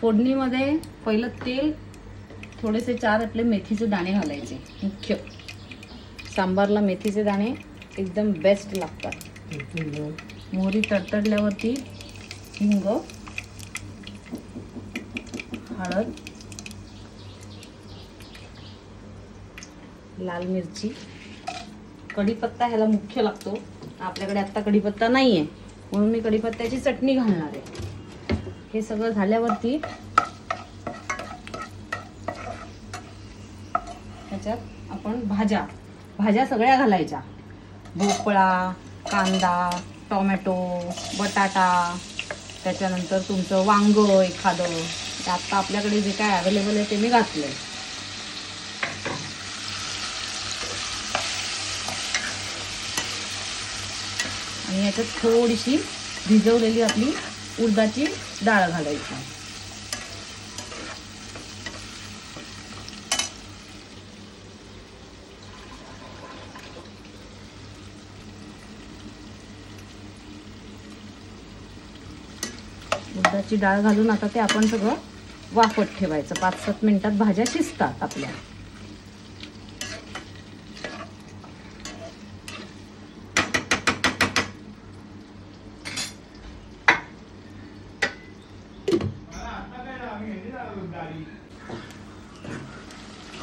फोडणीमध्ये पहिलं तेल, थोडेसे 4 आपले मेथीचे दाणे घालायचे. मुख्य सांबारला मेथीचे दाणे एकदम बेस्ट लागतात. मोहरी तडतडल्यावरती हिंग, हळद, लाल मिरची, कढीपत्ता ह्याला मुख्य लागतो. आपल्याकडे आता कढीपत्ता नाही आहे म्हणून मी कढीपत्त्याची चटणी घालणार आहे. हे सगळं झाल्यावरती ह्याच्यात आपण भाज्या सगळ्या घालायच्या. भोपळा, कांदा, टोमॅटो, बटाटा, त्याच्यानंतर तुमचं वांग एखादं. आता आपल्याकडे जे काय अवेलेबल आहे ते मी घातलंय. आणि याच्यात थोडीशी भिजवलेली आपली उडदाची डाळ घालायची. उडदाची डाळ घालून आता ते आपण सगळं वाफत ठेवायचं. 5-7 मिनिटात भाज्या शिजतात आपल्या.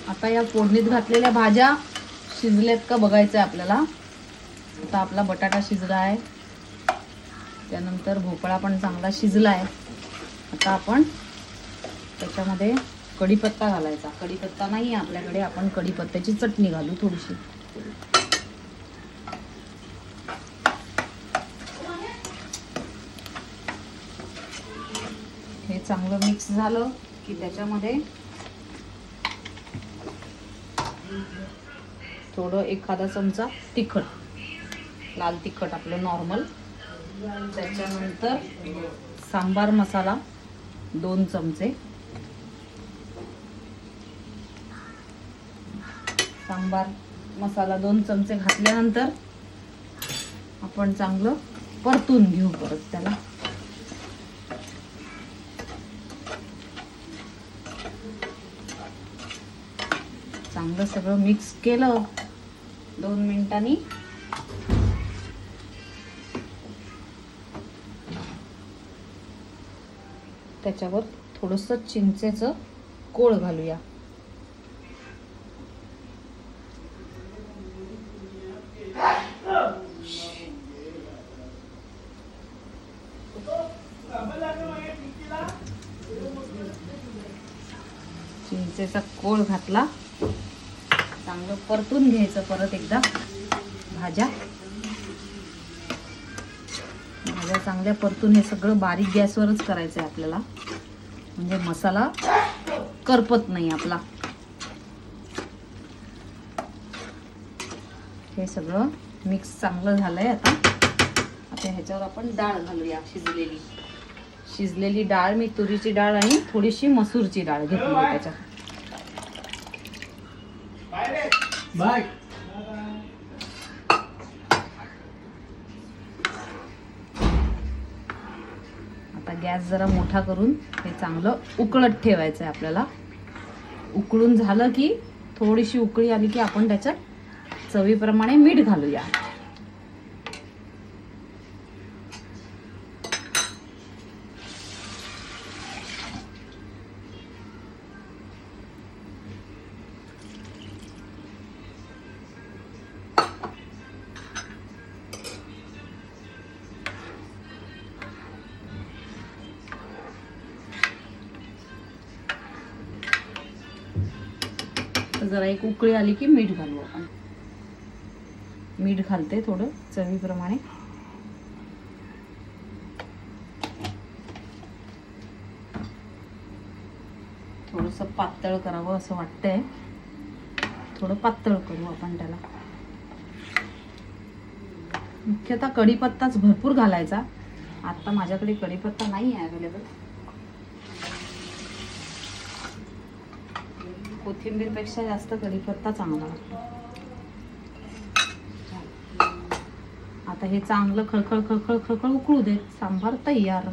आता या फोडणीत घातलेल्या भाज्या शिजल्यात का बघायचं आहे आपल्याला. आता आपला बटाटा शिजला आहे, त्यानंतर भोपळा पण चांगला शिजला आहे. आता आपण त्याच्यामध्ये कढीपत्ता घालायचा. कढीपत्ता नाही आहे आपल्याकडे, आपण कढीपत्त्याची चटणी घालू थोडीशी. हे चांगलं मिक्स झालं की त्याच्यामध्ये थोडं एखादा चमचा तिखट, लाल तिखट आपलं नॉर्मल. त्याच्यानंतर सांबार मसाला 2 चमचे. सांबार मसाला 2 चमचे घातल्यानंतर आपण चांगलं परतून घेऊ परत त्याला. चांगलं सगळं मिक्स केलं 2 मिनिटांनी. त्याच्यावर थोडंसं चिंचेचं कोळ घालूया. चिंचेचा कोळ घातला, चांगलं परतून घ्यायचं परत एकदा. भाज्या चांगल्या परतून हे सगळं बारीक गॅसवरच करायचं आहे आपल्याला, म्हणजे मसाला करपत नाही आपला. हे सगळं मिक्स चांगलं झालंय. आता ह्याच्यावर आपण डाळ घालूया. शिजलेली डाळ, मी तुरीची डाळ आणि थोडीशी मसूरची डाळ घेतली त्याच्यात. आता गॅस जरा मोठा करून हे चांगलं उकळत ठेवायचं आहे आपल्याला. उकळून झालं की थोडीशी उकळी आली की आपण त्याच्यात चवीप्रमाणे मीठ घालूया. जरा एक उकळी आली की मीठ घालू आपण. मीठ घालते थोडं चवीप्रमाणे. थोडंसं पातळ करावं असं वाटतंय. थोडं पातळ करू आपण त्याला. मुख्यतः कढीपत्ताच भरपूर घालायचा. आता माझ्याकडे कढीपत्ता नाही आहे अवेलेबल. कोथिंबीरपेक्षा जास्त कढीपत्ता चांगला लागतो. आता हे चांगलं खळखळ खळखळ खळखळ उकळू दे. सांबार तयार.